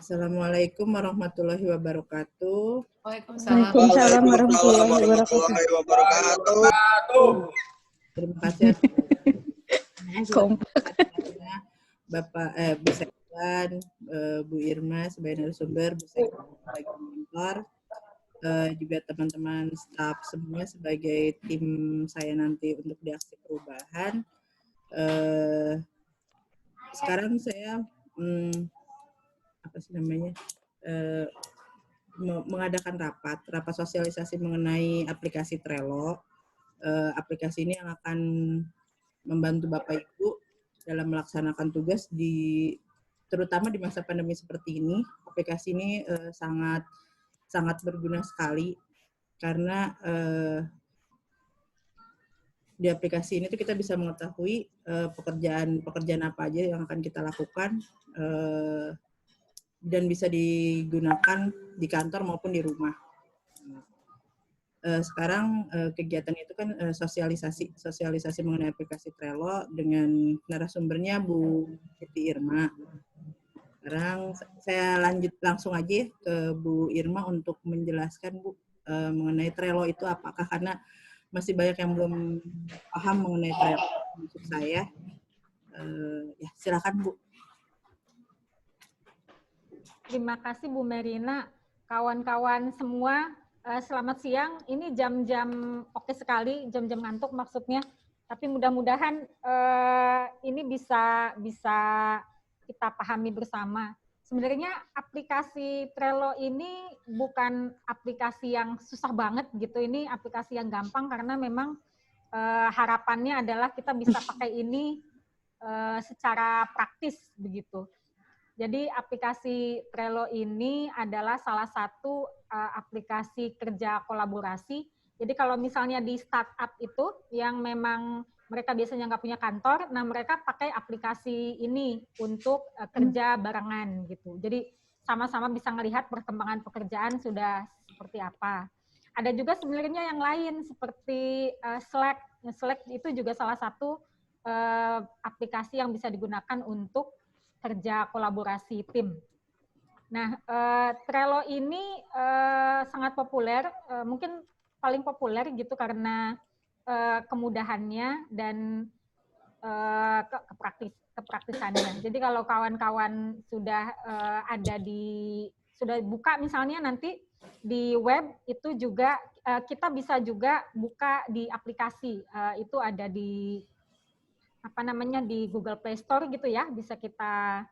Assalamualaikum warahmatullahi wabarakatuh. Waalaikumsalam warahmatullahi wabarakatuh. Terima kasih Bapak Bu Sekwan, Bu Irma sebagai narasumber, Bu Sekwan sebagai mentor, juga teman-teman staf semua sebagai tim saya nanti untuk di aksi perubahan. Sekarang saya mengadakan rapat sosialisasi mengenai aplikasi Trello. Aplikasi ini yang akan membantu Bapak Ibu dalam melaksanakan tugas terutama di masa pandemi seperti ini. Aplikasi ini sangat berguna sekali karena di aplikasi ini tuh kita bisa mengetahui pekerjaan apa aja yang akan kita lakukan dan bisa digunakan di kantor maupun di rumah. Sekarang kegiatan itu kan sosialisasi mengenai aplikasi Trello dengan narasumbernya Bu Siti Irma. Sekarang saya lanjut langsung aja ke Bu Irma untuk menjelaskan Bu mengenai Trello itu apakah, karena masih banyak yang belum paham mengenai Trello untuk saya. Ya, silakan Bu. Terima kasih Bu Merina. Kawan-kawan semua, selamat siang. Ini jam-jam oke sekali, jam-jam ngantuk maksudnya. Tapi mudah-mudahan ini bisa kita pahami bersama. Sebenarnya aplikasi Trello ini bukan aplikasi yang susah banget gitu. Ini aplikasi yang gampang karena memang harapannya adalah kita bisa pakai ini secara praktis begitu. Jadi aplikasi Trello ini adalah salah satu aplikasi kerja kolaborasi. Jadi kalau misalnya di startup itu yang memang mereka biasanya nggak punya kantor, nah mereka pakai aplikasi ini untuk kerja barengan gitu. Jadi sama-sama bisa melihat perkembangan pekerjaan sudah seperti apa. Ada juga sebenarnya yang lain seperti Slack. Slack itu juga salah satu aplikasi yang bisa digunakan untuk kerja kolaborasi tim. Nah, Trello ini sangat populer, mungkin paling populer gitu karena kemudahannya dan kepraktisannya. Jadi kalau kawan-kawan sudah sudah buka misalnya nanti di web itu juga kita bisa juga buka di aplikasi, itu ada di di Google Play Store gitu ya, bisa kita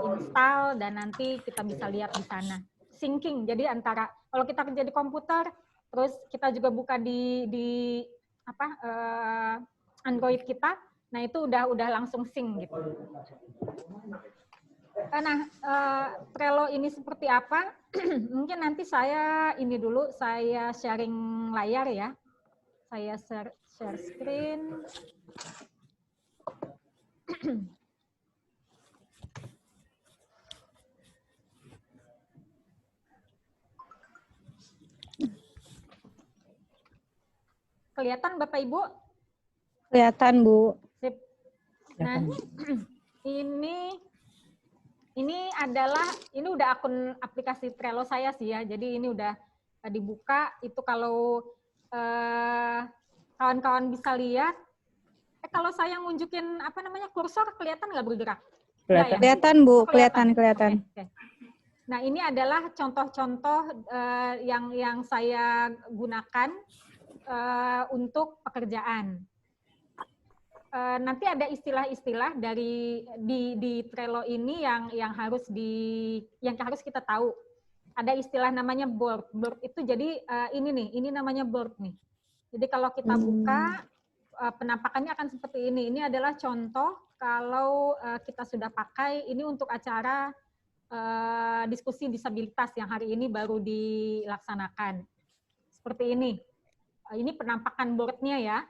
install dan nanti kita bisa lihat di sana. Syncing, jadi antara kalau kita kerja di komputer, terus kita juga buka di Android kita, nah itu udah langsung sync gitu. Nah, Trello ini seperti apa? Mungkin nanti saya sharing layar ya. Saya share screen. Kelihatan Bapak Ibu? Kelihatan Bu. Sip. Nah, ini udah akun aplikasi Trello saya sih ya. Jadi ini udah dibuka. Itu kalau kawan-kawan bisa lihat. Kalau saya ngunjukin kursor, kelihatan nggak bergerak? Kelihatan, kelihatan Bu, kelihatan. Okay. Nah, ini adalah contoh-contoh yang saya gunakan untuk pekerjaan. Nanti ada istilah-istilah di Trello ini yang harus kita tahu. Ada istilah namanya board. Board itu jadi ini namanya board nih. Jadi kalau kita buka penampakannya akan seperti ini. Ini adalah contoh kalau kita sudah pakai ini untuk acara diskusi disabilitas yang hari ini baru dilaksanakan. Seperti ini. Ini penampakan board-nya ya.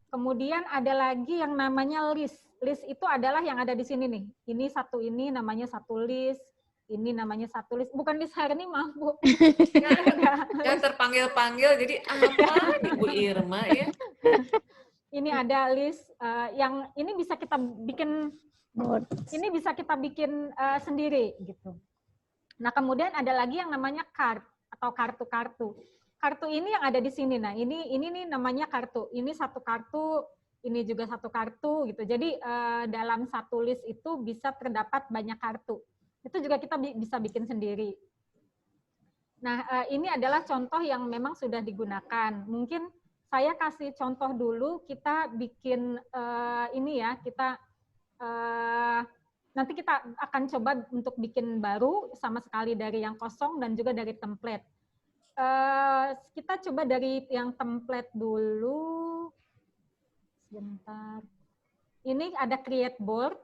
Kemudian ada lagi yang namanya list. List itu adalah yang ada di sini nih. Ini namanya satu list. Ini namanya satu list. Bukan list hari ini, maaf Bu. Ya terpanggil-panggil, jadi apa Ibu Irma ya? Ini ada list yang ini bisa kita bikin Board. ini bisa kita bikin sendiri gitu. Nah, kemudian ada lagi yang namanya card atau kartu-kartu. Kartu ini yang ada di sini. Nah, ini nih namanya kartu. Ini satu kartu, ini juga satu kartu gitu. Jadi dalam satu list itu bisa terdapat banyak kartu. Itu juga kita bisa bikin sendiri. Nah, ini adalah contoh yang memang sudah digunakan. Mungkin saya kasih contoh dulu, kita bikin ini ya, kita nanti kita akan coba untuk bikin baru sama sekali dari yang kosong dan juga dari template. Kita coba dari yang template dulu. Sebentar. Ini ada create board.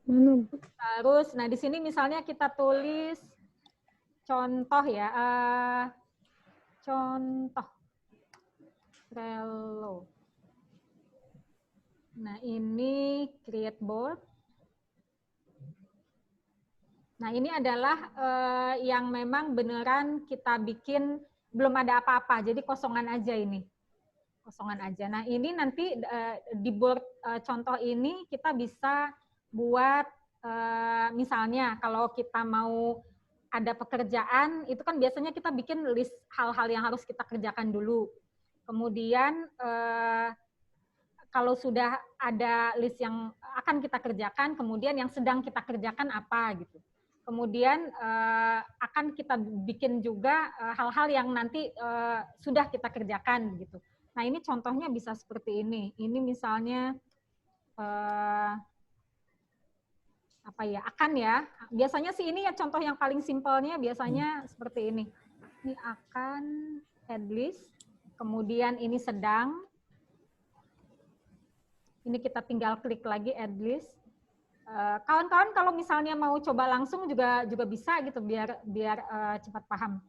Terus, nah di sini misalnya kita tulis contoh ya, contoh Trello. Nah ini create board. Nah ini adalah yang memang beneran kita bikin belum ada apa-apa, jadi kosongan aja ini, kosongan aja. Nah ini nanti di board contoh ini kita bisa buat misalnya kalau kita mau ada pekerjaan, itu kan biasanya kita bikin list hal-hal yang harus kita kerjakan dulu. Kemudian kalau sudah ada list yang akan kita kerjakan, kemudian yang sedang kita kerjakan apa gitu. Kemudian akan kita bikin juga hal-hal yang nanti sudah kita kerjakan gitu. Nah ini contohnya bisa seperti ini. Ini misalnya apa ya, akan ya. Biasanya sih ini ya contoh yang paling simpelnya biasanya seperti ini. Ini akan add list, kemudian ini sedang. Ini kita tinggal klik lagi add list. Kawan-kawan kalau misalnya mau coba langsung juga bisa gitu biar cepat paham.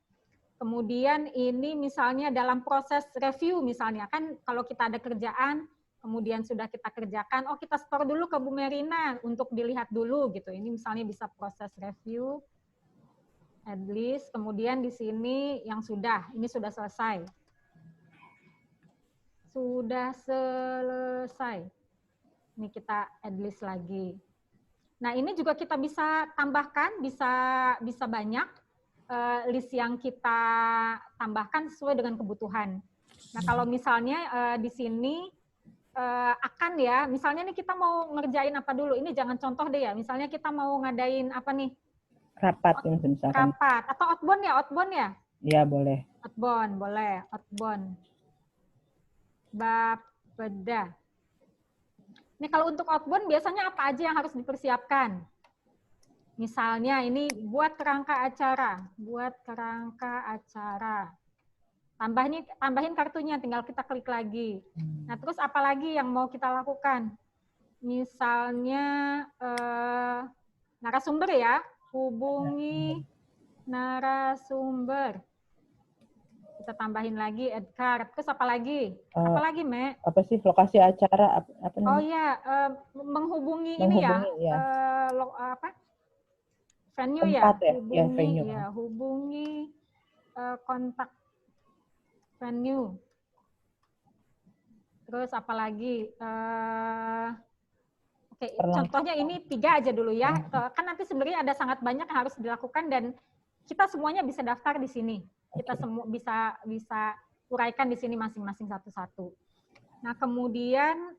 Kemudian ini misalnya dalam proses review misalnya kan kalau kita ada kerjaan kemudian sudah kita kerjakan, oh kita store dulu ke Bu Merina untuk dilihat dulu gitu. Ini misalnya bisa proses review, add list, kemudian di sini yang sudah, ini sudah selesai. Sudah selesai. Ini kita add list lagi. Nah ini juga kita bisa tambahkan, bisa banyak list yang kita tambahkan sesuai dengan kebutuhan. Nah kalau misalnya di sini akan ya, misalnya nih kita mau ngerjain apa dulu, ini jangan contoh deh ya, misalnya kita mau ngadain apa nih? Rapat misalkan. Rapat, atau outbound ya? Iya boleh. Outbound, boleh, outbound. Bapeda. Ini kalau untuk outbound biasanya apa aja yang harus dipersiapkan? Misalnya ini buat kerangka acara, Tambahin kartunya, tinggal kita klik lagi. Nah, terus apa lagi yang mau kita lakukan? Misalnya narasumber ya, hubungi narasumber. Kita tambahin lagi add card. Terus apa lagi? Apa lagi, Me? Apa sih lokasi acara? Apa namanya? Oh iya, menghubungi ini ya. Venue tempat ya? Hubungi, Ya, venue. Ya, hubungi kontak venue. Terus apa lagi? Oke, contohnya ini 3 aja dulu ya. Kan nanti sebenarnya ada sangat banyak yang harus dilakukan dan kita semuanya bisa daftar di sini. Kita semua bisa uraikan di sini masing-masing satu-satu. Nah, kemudian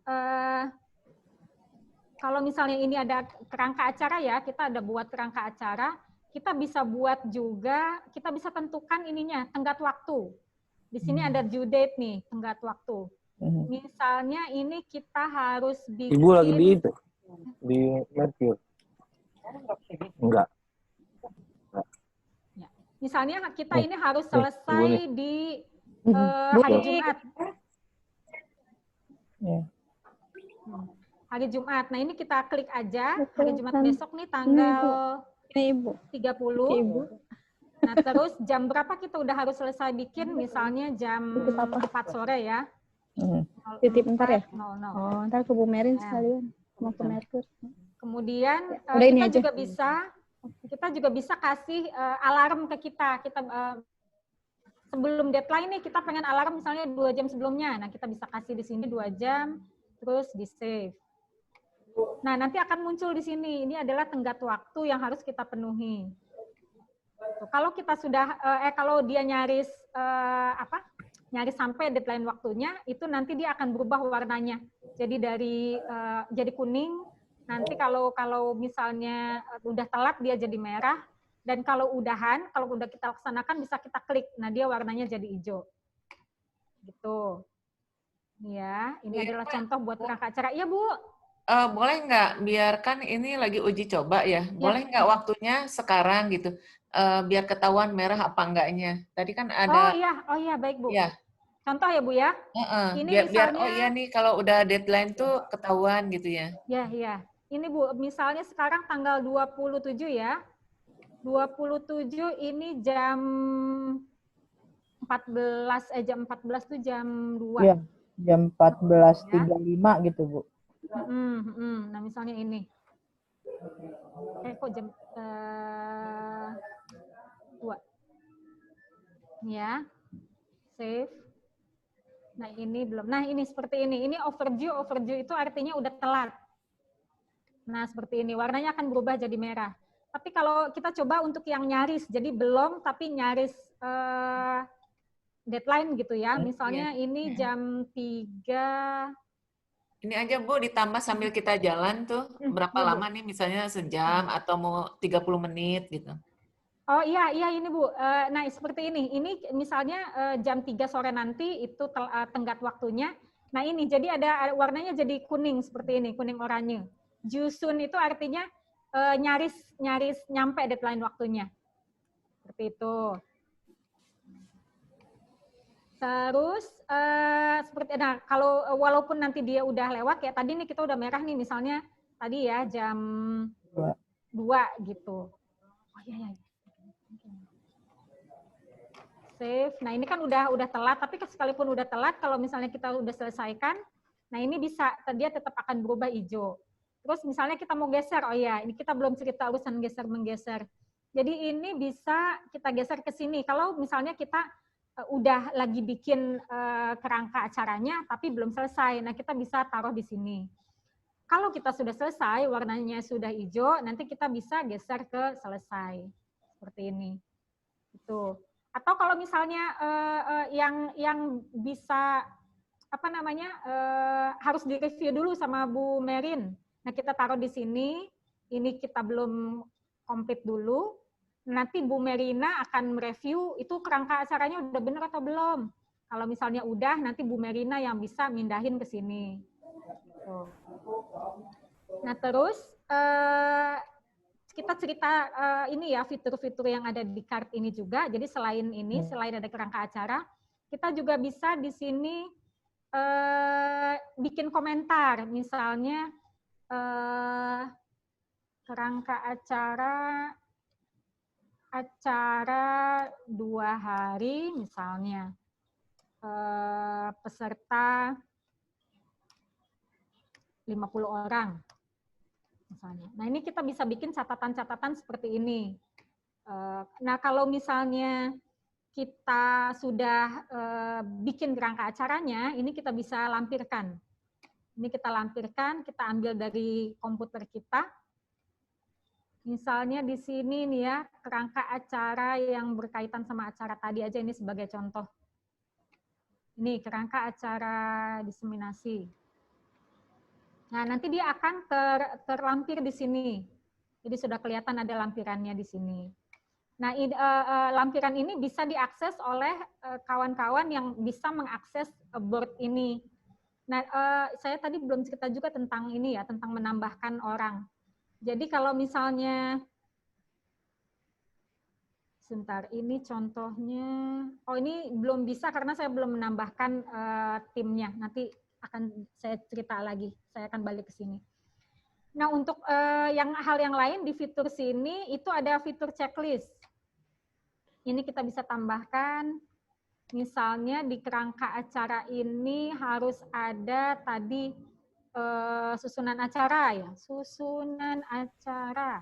kalau misalnya ini ada kerangka acara ya, kita ada buat kerangka acara, kita bisa buat juga, kita bisa tentukan ininya, tenggat waktu. Di sini ada due date nih, tenggat waktu. Misalnya ini kita harus bikin... Ibu lagi di itu? Di Mercure? Enggak. Ya. Misalnya kita ini harus selesai di hari Jumat. Hari Jumat. Nah ini kita klik aja, hari Jumat besok nih tanggal 30. Nah terus jam berapa kita udah harus selesai bikin, misalnya jam 4 sore ya. Titip ntar ya? 00. Oh, ntar ke Bu Merin sekalian. Mau ke Merkur. Kemudian kita juga bisa kasih alarm ke kita. sebelum deadline nih kita pengen alarm misalnya 2 jam sebelumnya. Nah, kita bisa kasih di sini 2 jam, terus di save. Nah, nanti akan muncul di sini. Ini adalah tenggat waktu yang harus kita penuhi. Tuh, kalau kita sudah, kalau dia nyaris nyaris sampai deadline waktunya, itu nanti dia akan berubah warnanya. Jadi jadi kuning. Nanti kalau misalnya udah telat dia jadi merah. Dan kalau udah kita laksanakan bisa kita klik. Nah, dia warnanya jadi hijau. Gitu. Ya, ini adalah contoh buat kerangka acara. Iya, Bu. Boleh nggak biarkan ini lagi uji coba ya? Boleh nggak waktunya sekarang gitu? Biar ketahuan merah apa enggaknya. Tadi kan ada. Oh iya, baik Bu. Ya. Contoh ya Bu ya. Ini Biar misalnya, oh iya nih kalau udah deadline tuh ketahuan gitu ya. Ya. Ini Bu, misalnya sekarang tanggal 27 ya. 27 ini jam 14 tuh jam 2. Iya, jam 14.35 gitu, Bu. Nah, misalnya ini. Kok jam 2. Ya. Save. Nah, ini belum. Nah, ini seperti ini. Ini overdue. Overdue itu artinya udah telat. Nah, seperti ini. Warnanya akan berubah jadi merah. Tapi kalau kita coba untuk yang nyaris, jadi belum tapi nyaris deadline gitu ya. Misalnya ini jam 3. Ini aja Bu, ditambah sambil kita jalan tuh, berapa iya, Bu. lama nih misalnya sejam atau mau 30 menit gitu. Oh iya ini Bu. Nah seperti ini. Ini misalnya jam 3 sore nanti itu tenggat waktunya. Nah ini jadi ada warnanya jadi kuning seperti ini, kuning oranye. Jusun itu artinya nyaris nyampe deadline waktunya. Seperti itu. Terus seperti kalau walaupun nanti dia udah lewat kayak tadi nih kita udah merah nih misalnya tadi ya jam 2 gitu. Oh iya. Save. Nah, ini kan udah telat tapi sekalipun udah telat kalau misalnya kita udah selesaikan, nah ini bisa dia tetap akan berubah hijau. Terus misalnya kita mau geser, oh ya, ini kita belum cerita urusan geser-menggeser. Jadi ini bisa kita geser ke sini. Kalau misalnya kita udah lagi bikin kerangka acaranya, tapi belum selesai. Nah, kita bisa taruh di sini. Kalau kita sudah selesai, warnanya sudah hijau, nanti kita bisa geser ke selesai. Seperti ini. Itu. Atau kalau misalnya yang bisa, harus direview dulu sama Bu Merin. Nah, kita taruh di sini, ini kita belum komplit dulu, nanti Bu Merina akan mereview itu kerangka acaranya udah benar atau belum. Kalau misalnya udah, nanti Bu Merina yang bisa mindahin ke sini. Nah, terus kita cerita ini ya, fitur-fitur yang ada di card ini juga. Jadi selain ini, selain ada kerangka acara, kita juga bisa di sini bikin komentar. Misalnya, kerangka acara 2 hari misalnya peserta 50 orang misalnya. Nah, ini kita bisa bikin catatan-catatan seperti ini. Nah, kalau misalnya kita sudah bikin kerangka acaranya, ini kita bisa lampirkan. Ini kita lampirkan, kita ambil dari komputer kita. Misalnya di sini nih ya, kerangka acara yang berkaitan sama acara tadi aja ini sebagai contoh. Ini kerangka acara diseminasi. Nah, nanti dia akan terlampir di sini. Jadi sudah kelihatan ada lampirannya di sini. Nah, lampiran ini bisa diakses oleh kawan-kawan yang bisa mengakses board ini. Nah, saya tadi belum cerita juga tentang ini ya, tentang menambahkan orang. Jadi kalau misalnya, sebentar, ini contohnya, oh ini belum bisa karena saya belum menambahkan timnya. Nanti akan saya cerita lagi, saya akan balik ke sini. Nah, untuk hal yang lain di fitur sini, itu ada fitur checklist. Ini kita bisa tambahkan. Misalnya di kerangka acara ini harus ada tadi susunan acara ya, susunan acara.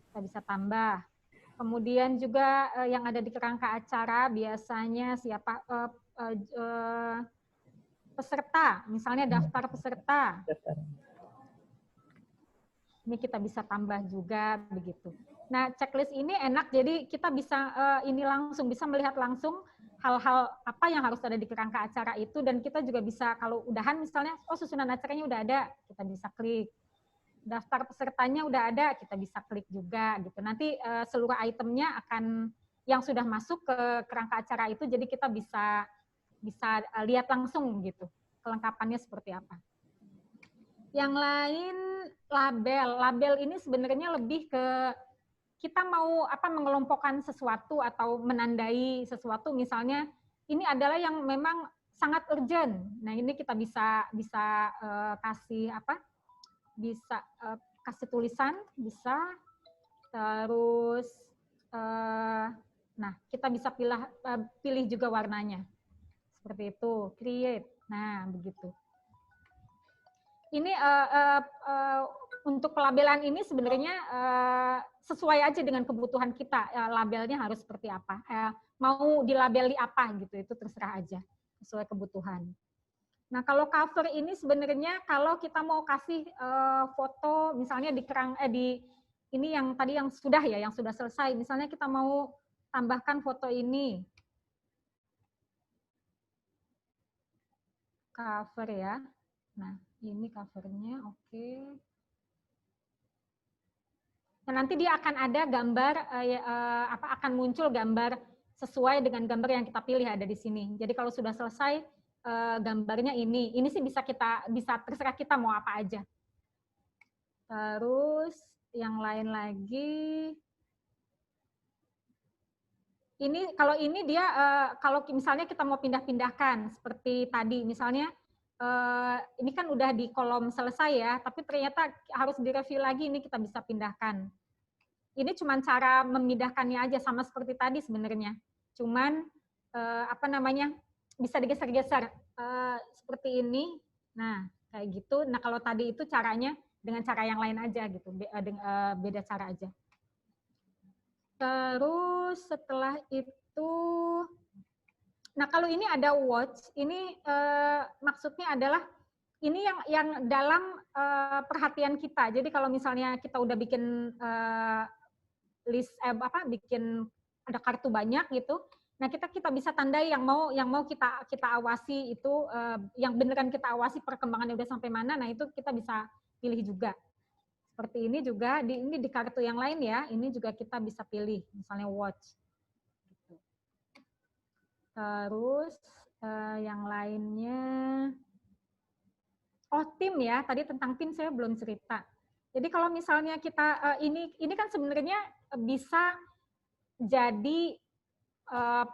Kita bisa tambah. Kemudian juga yang ada di kerangka acara biasanya siapa peserta, misalnya daftar peserta. Ini kita bisa tambah juga begitu. Nah, checklist ini enak, jadi kita bisa ini langsung bisa melihat langsung hal-hal apa yang harus ada di kerangka acara itu, dan kita juga bisa kalau udahan misalnya, oh susunan acaranya udah ada, kita bisa klik. Daftar pesertanya udah ada, kita bisa klik juga gitu. Nanti seluruh itemnya akan yang sudah masuk ke kerangka acara itu, jadi kita bisa lihat langsung gitu kelengkapannya seperti apa. Yang lain label. Label ini sebenarnya lebih ke kita mau mengelompokkan sesuatu atau menandai sesuatu, misalnya ini adalah yang memang sangat urgent. Nah, ini kita bisa kasih bisa kasih tulisan, bisa terus nah, kita bisa pilih juga warnanya. Seperti itu, create. Nah, begitu. Ini untuk pelabelan ini sebenarnya sesuai aja dengan kebutuhan kita. Labelnya harus seperti apa? Mau dilabeli apa gitu, itu terserah aja, sesuai kebutuhan. Nah, kalau cover ini sebenarnya kalau kita mau kasih foto, misalnya di ini yang tadi yang sudah selesai. Misalnya kita mau tambahkan foto ini, cover ya. Nah, ini covernya, oke. Nah, nanti dia akan ada gambar, akan muncul gambar sesuai dengan gambar yang kita pilih ada di sini. Jadi kalau sudah selesai gambarnya ini sih bisa terserah kita mau apa aja. Terus yang lain lagi, kalau ini dia kalau misalnya kita mau pindah-pindahkan seperti tadi, misalnya ini kan udah di kolom selesai ya, tapi ternyata harus direview lagi, ini kita bisa pindahkan. Ini cuma cara memindahkannya aja, sama seperti tadi sebenarnya. Cuman bisa digeser-geser seperti ini. Nah, kayak gitu. Nah, kalau tadi itu caranya dengan cara yang lain aja gitu, beda cara aja. Terus setelah itu, nah kalau ini ada watch, ini maksudnya adalah ini yang dalam perhatian kita. Jadi kalau misalnya kita udah bikin bikin ada kartu banyak gitu, nah kita bisa tandai yang mau kita awasi itu, yang beneran kita awasi perkembangannya udah sampai mana. Nah itu kita bisa pilih juga. Seperti ini juga ini di kartu yang lain ya, ini juga kita bisa pilih, misalnya watch. Terus yang lainnya, tim ya, tadi tentang tim saya belum cerita. Jadi kalau misalnya kita ini kan sebenarnya bisa jadi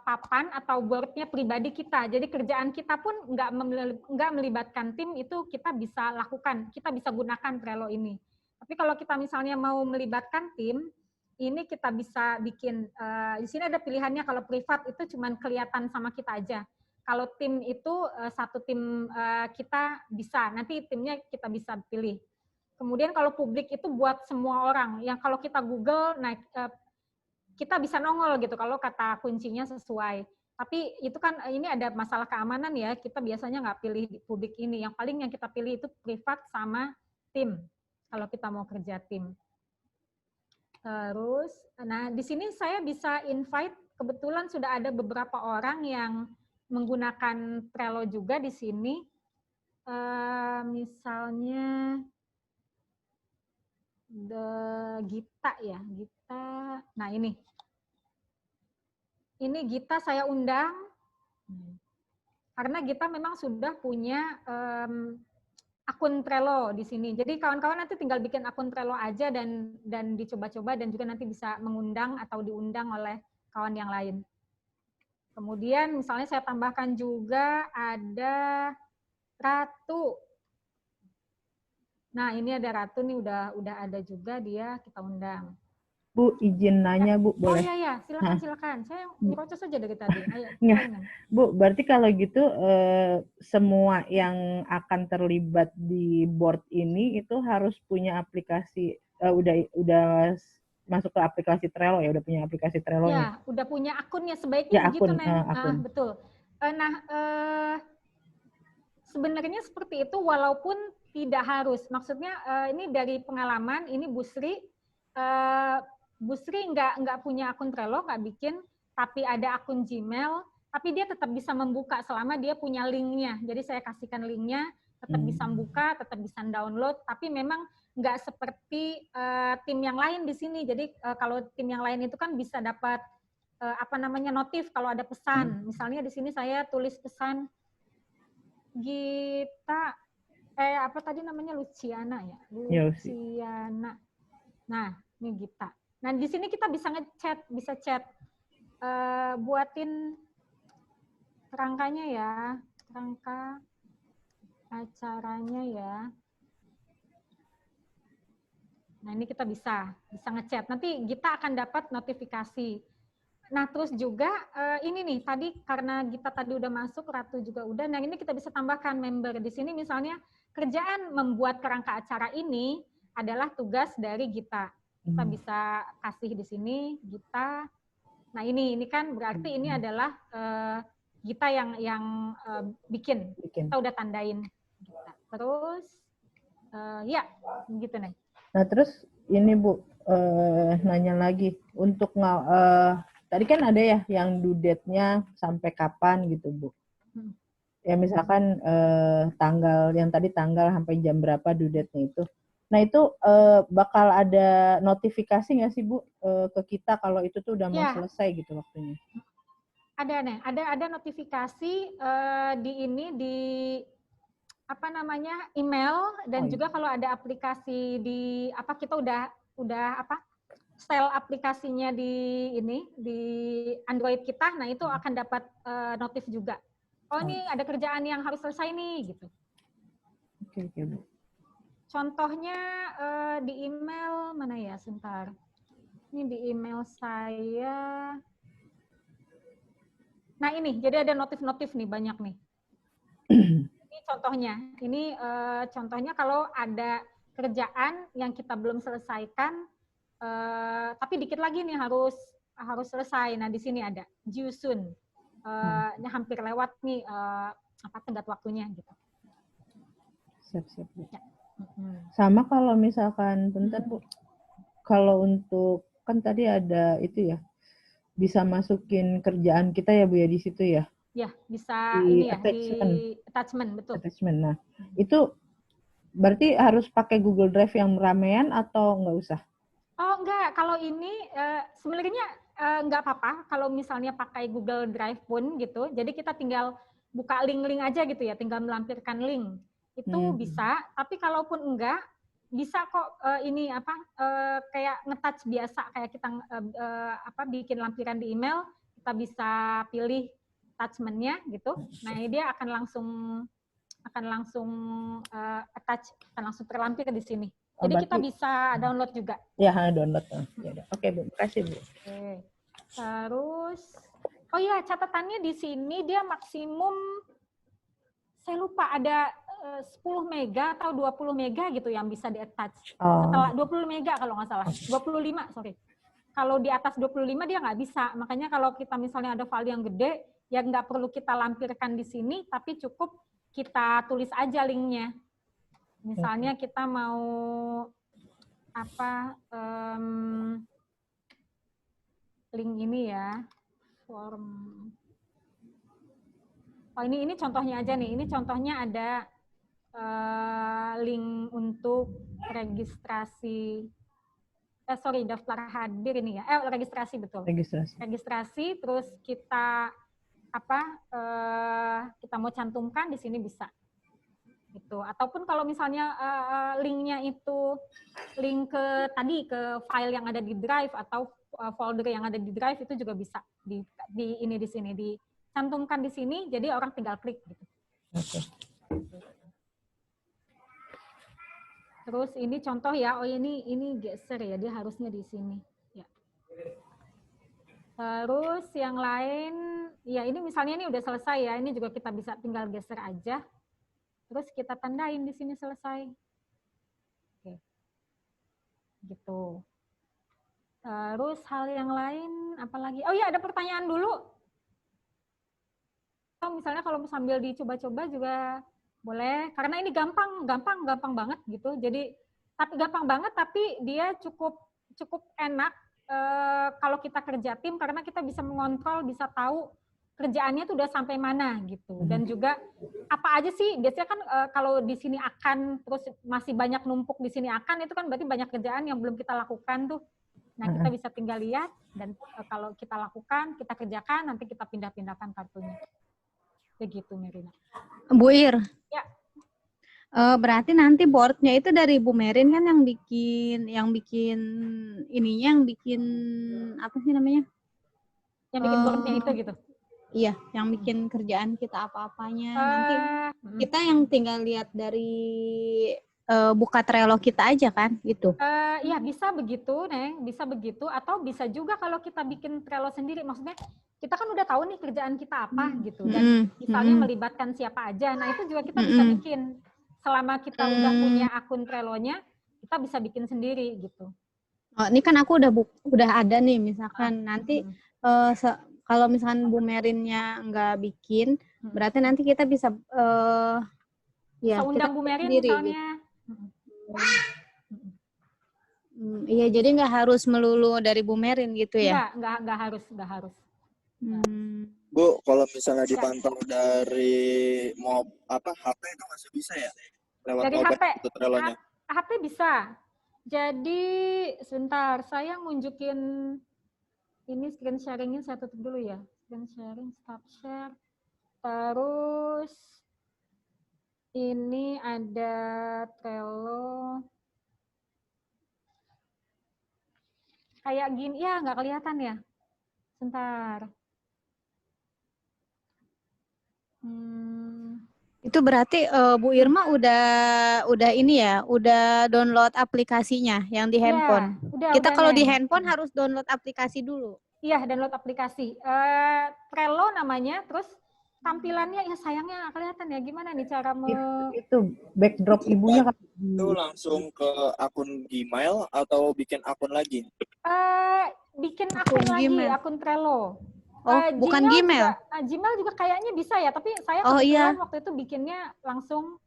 papan atau boardnya pribadi kita. Jadi kerjaan kita pun nggak melibatkan tim, itu kita bisa lakukan, kita bisa gunakan Trello ini. Tapi kalau kita misalnya mau melibatkan tim, ini kita bisa bikin, di sini ada pilihannya, kalau privat itu cuman kelihatan sama kita aja. Kalau tim itu satu tim kita bisa, nanti timnya kita bisa pilih. Kemudian kalau publik itu buat semua orang, yang kalau kita Google, nah kita bisa nongol gitu kalau kata kuncinya sesuai. Tapi itu kan ini ada masalah keamanan ya, kita biasanya nggak pilih di publik ini. Yang paling yang kita pilih itu privat sama tim, kalau kita mau kerja tim. Terus, nah di sini saya bisa invite, kebetulan sudah ada beberapa orang yang menggunakan Trello juga di sini. Misalnya Gita ya, Gita. Nah ini Gita saya undang karena Gita memang sudah punya akun Trello di sini. Jadi kawan-kawan nanti tinggal bikin akun Trello aja dan dicoba-coba, dan juga nanti bisa mengundang atau diundang oleh kawan yang lain. Kemudian misalnya saya tambahkan juga ada Ratu. Nah, ini ada Ratu nih, udah ada juga dia, kita undang. Bu, izin nanya, Bu, boleh? Oh iya, silakan. Saya proses aja dari tadi. Ayo, Bu, berarti kalau gitu semua yang akan terlibat di board ini itu harus punya aplikasi, udah masuk ke aplikasi Trello ya, udah punya aplikasi Trello nih. Ya, udah punya akunnya, Ya, sebaiknya begitu, akun, Neng. akun. Betul. Nah, sebenarnya seperti itu walaupun tidak harus. Maksudnya ini dari pengalaman, ini Busri nggak punya akun Trello, nggak bikin, tapi ada akun Gmail, tapi dia tetap bisa membuka selama dia punya linknya. Jadi saya kasihkan linknya, tetap bisa membuka, tetap bisa download, tapi memang nggak seperti tim yang lain di sini. Jadi kalau tim yang lain itu kan bisa dapat notif kalau ada pesan. Misalnya di sini saya tulis pesan Gita, apa tadi namanya, Luciana ya, Luciana. Nah, ini Gita. Nah, di sini kita bisa ngechat, bisa chat, buatin kerangkanya ya, kerangka acaranya ya. Nah, ini kita bisa ngechat. Nanti Gita akan dapat notifikasi. Nah, terus juga ini nih, tadi karena Gita tadi udah masuk, Ratu juga udah, nah ini kita bisa tambahkan member. Di sini misalnya kerjaan membuat kerangka acara ini adalah tugas dari Gita. Kita bisa kasih di sini, Gita. Nah ini kan berarti ini adalah Gita yang bikin. Kita udah tandain Gita. Terus, ya, gitu nih. Nah, terus ini Bu, nanya lagi, untuk tadi kan ada ya yang due date-nya sampai kapan gitu, Bu. Ya misalkan tanggal sampai jam berapa due date-nya itu. Nah, itu bakal ada notifikasi nggak sih, Bu, ke kita kalau itu tuh udah mau selesai gitu waktunya? Ada nih, ada notifikasi di email, dan juga kalau ada aplikasi kita udah style aplikasinya di Android kita, nah itu akan dapat notif juga. Oh, ini ada kerjaan yang harus selesai nih gitu. Oke, Bu. Contohnya di email mana ya, sebentar. Ini di email saya. Nah ini, jadi ada notif-notif nih, banyak nih. Ini contohnya kalau ada kerjaan yang kita belum selesaikan, tapi dikit lagi nih harus selesai. Nah di sini ada due soon, ini hampir lewat nih tenggat waktunya gitu. Siap. Ya. Sama kalau misalkan bentar Bu, kalau untuk kan tadi ada itu ya, bisa masukin kerjaan kita ya Bu ya di situ ya. Ya, bisa di di attachment, betul. Attachment. Nah, itu berarti harus pakai Google Drive yang ramean atau nggak usah? Oh, enggak. Kalau ini sebenarnya enggak apa-apa kalau misalnya pakai Google Drive pun gitu. Jadi kita tinggal buka link-link aja gitu ya, tinggal melampirkan link. Itu bisa, tapi kalaupun enggak, bisa kok kayak nge-touch biasa, kayak kita bikin lampiran di email, kita bisa pilih attachment-nya gitu. Nah, ini dia akan langsung attach, akan langsung terlampir di sini. Jadi kita bisa download juga. Ya, download. Oke, Bu. Makasih, Bu. Oke. Terus, oh ya, catatannya di sini dia maksimum, saya lupa, ada 10 mega atau 20 mega gitu yang bisa di-attach. Setelah 20 mega kalau nggak salah. 25, sorry. Kalau di atas 25 dia nggak bisa. Makanya kalau kita misalnya ada file yang gede, ya nggak perlu kita lampirkan di sini, tapi cukup kita tulis aja linknya. Misalnya kita mau link ini ya, form. Oh ini contohnya aja nih. Ini contohnya ada link untuk registrasi. Daftar hadir ini ya. Registrasi, betul. Registrasi, terus kita kita mau cantumkan di sini bisa. Gitu. Ataupun kalau misalnya linknya itu link ke file yang ada di Drive atau folder yang ada di Drive, itu juga bisa di sini dicantumkan di sini, jadi orang tinggal klik gitu. Okay. Terus ini contoh ya, oh ini geser ya, dia harusnya di sini. Ya. Terus yang lain, ya ini misalnya ini udah selesai ya, ini juga kita bisa tinggal geser aja. Terus kita tandain di sini selesai. Oke. Gitu. Terus hal yang lain apa lagi? Oh iya, ada pertanyaan dulu. Misalnya kalau sambil dicoba-coba juga boleh, karena ini gampang banget gitu. Jadi tapi gampang banget, tapi dia cukup enak kalau kita kerja tim, karena kita bisa mengontrol, bisa tahu kerjaannya tuh udah sampai mana gitu. Dan juga apa aja sih biasanya kan kalau di sini akan, terus masih banyak numpuk di sini akan, itu kan berarti banyak kerjaan yang belum kita lakukan tuh. Nah, kita bisa tinggal lihat, dan kalau kita lakukan, kita kerjakan, nanti kita pindah-pindahkan kartunya. Begitu, Merina. Bu Ir. Ya. Berarti nanti boardnya itu dari Bu Merin kan yang bikin ininya, yang bikin apa sih namanya? Yang bikin boardnya itu gitu. Iya, yang bikin kerjaan kita apa-apanya. Nanti kita yang tinggal lihat dari buka Trello kita aja kan, gitu. Ya bisa begitu, Neng, bisa begitu. Atau bisa juga kalau kita bikin Trello sendiri, maksudnya kita kan udah tahu nih kerjaan kita apa gitu, dan misalnya melibatkan siapa aja. Nah itu juga kita bisa bikin. Selama kita udah punya akun Trello-nya, kita bisa bikin sendiri gitu. Oh, ini kan aku udah ada nih, misalkan nanti kalau misalkan Bu Merinnya nggak bikin, berarti nanti kita bisa ya bisa undang Bu Merin sendiri, misalnya. Iya, jadi nggak harus melulu dari Bu Merin gitu ya? Nggak harus. Bu, kalau misalnya dipantau dari HP itu masih bisa ya? Lewat dari mobile HP, itu Trello-nya? HP bisa. Jadi sebentar, saya ngunjukin ini screen sharing-nya, saya tutup dulu ya. Screen sharing, stop share. Terus ini ada Trello. Kayak gini, ya nggak kelihatan ya? Sebentar. Itu berarti Bu Irma udah ini ya, udah download aplikasinya yang di handphone. Udah, kita kalau di handphone harus download aplikasi dulu. Iya, download aplikasi. Trello namanya, terus tampilannya ya sayangnya nggak kelihatan ya. Gimana nih cara itu backdrop ibunya kan? Itu langsung ke akun Gmail atau bikin akun lagi? Bikin akun lagi, Gmail. akun Trello. Bukan Gmail. Gmail juga kayaknya bisa ya, tapi saya kebetulan waktu itu bikinnya langsung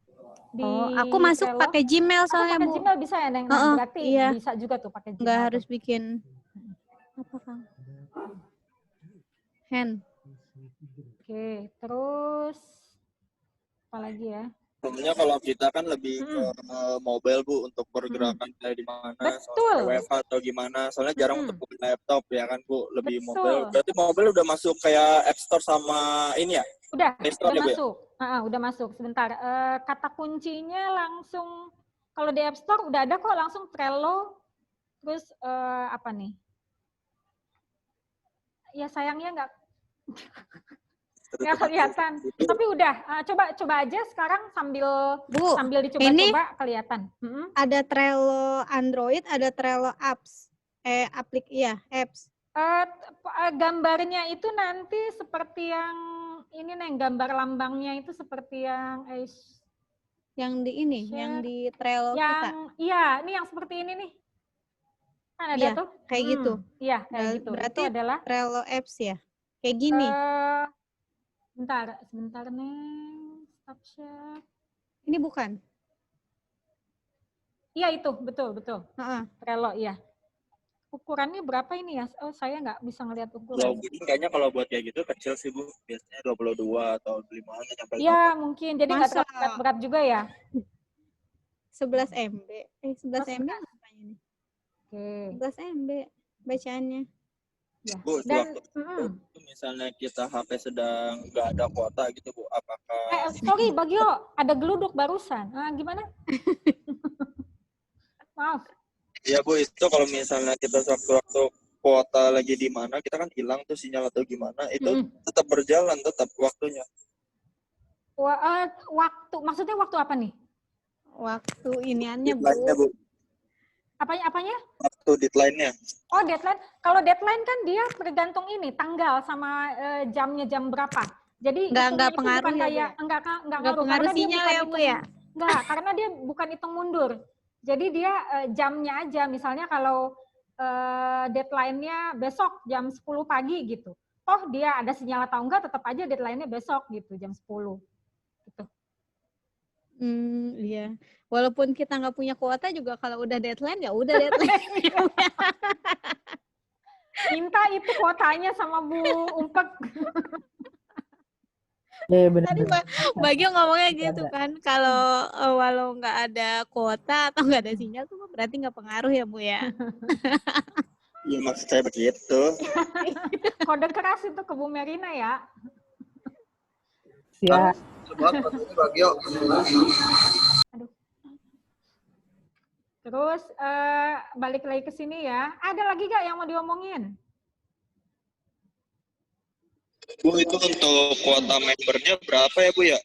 di aku masuk Trello. pakai Gmail soalnya, pakai Gmail bisa ya, Neng? Nah, berarti iya. bisa juga tuh pakai Gmail. Nggak harus bikin apa, Kang? Hand. Oke, terus apa lagi ya? Sebenarnya kalau kita kan lebih ke mobile, Bu, untuk pergerakan kayak di mana, Betul. WFH atau gimana. Soalnya jarang untuk buka laptop ya kan, Bu, lebih Betul. mobile. Berarti mobile udah masuk kayak App Store sama ini ya? Udah ya, masuk. Udah masuk. Sebentar. Kata kuncinya langsung, kalau di App Store udah ada kok, langsung Trello. Terus apa nih? Ya sayangnya nggak kelihatan. Tapi udah, coba aja sekarang sambil dicoba-coba kelihatan. Ada Trello Android, ada Trello Apps. Apps. Gambarnya itu nanti seperti yang ini, Neng, gambar lambangnya itu seperti yang di Trello kita. Iya, ini yang seperti ini nih. Kan ada tuh. Kayak gitu. Iya, kayak gitu. Berarti itu adalah Trello Apps ya. Kayak gini. Sebentar, Neng. Stop share. Ini bukan? Iya, itu. Betul. Trello, iya. Ukurannya berapa ini ya? Oh, saya nggak bisa ngelihat ukuran. Kayaknya kalau buat kayak gitu kecil sih, Bu. Biasanya 22 atau 5 nyampe. Iya, mungkin. Jadi nggak terlalu berat juga ya? 11 MB. 11 MB apa ini? Oke. 11 MB bacaannya. Ya. Bu, waktu misalnya kita HP sedang nggak ada kuota gitu, Bu, apakah... Sorry, Bagio, ada geluduk barusan. Gimana? Maaf. Iya, Bu, itu kalau misalnya kita sewaktu-waktu kuota lagi di mana, kita kan hilang tuh sinyal atau gimana, itu tetap berjalan, tetap waktunya. Maksudnya waktu apa nih? Waktu iniannya, Bu. Apanya? Waktu deadline-nya. Oh, deadline. Kalau deadline kan dia tergantung ini, tanggal sama jamnya jam berapa. Jadi nggak pengaruh ya, enggak pengaruh sinyal ya, Bu ya? Enggak, karena dia bukan hitung mundur. Jadi dia jamnya aja. Misalnya kalau deadline-nya besok jam 10 pagi gitu. Toh dia ada sinyal atau enggak, tetap aja deadline-nya besok gitu, jam 10. Gitu. Iya. Walaupun kita nggak punya kuota juga kalau udah deadline ya udah deadline. Minta itu kuotanya sama Bu Umpek. Iya benar. Tadi Bagio ngomongnya gitu kan, kalau walau nggak ada kuota atau nggak ada sinyal tuh berarti nggak pengaruh ya Bu ya. Iya maksud saya begitu. Kode keras itu ke Bu Merina ya. Siap. Terus balik lagi ke sini ya. Ada lagi gak yang mau diomongin? Bu, itu untuk kuota membernya berapa ya Bu ya?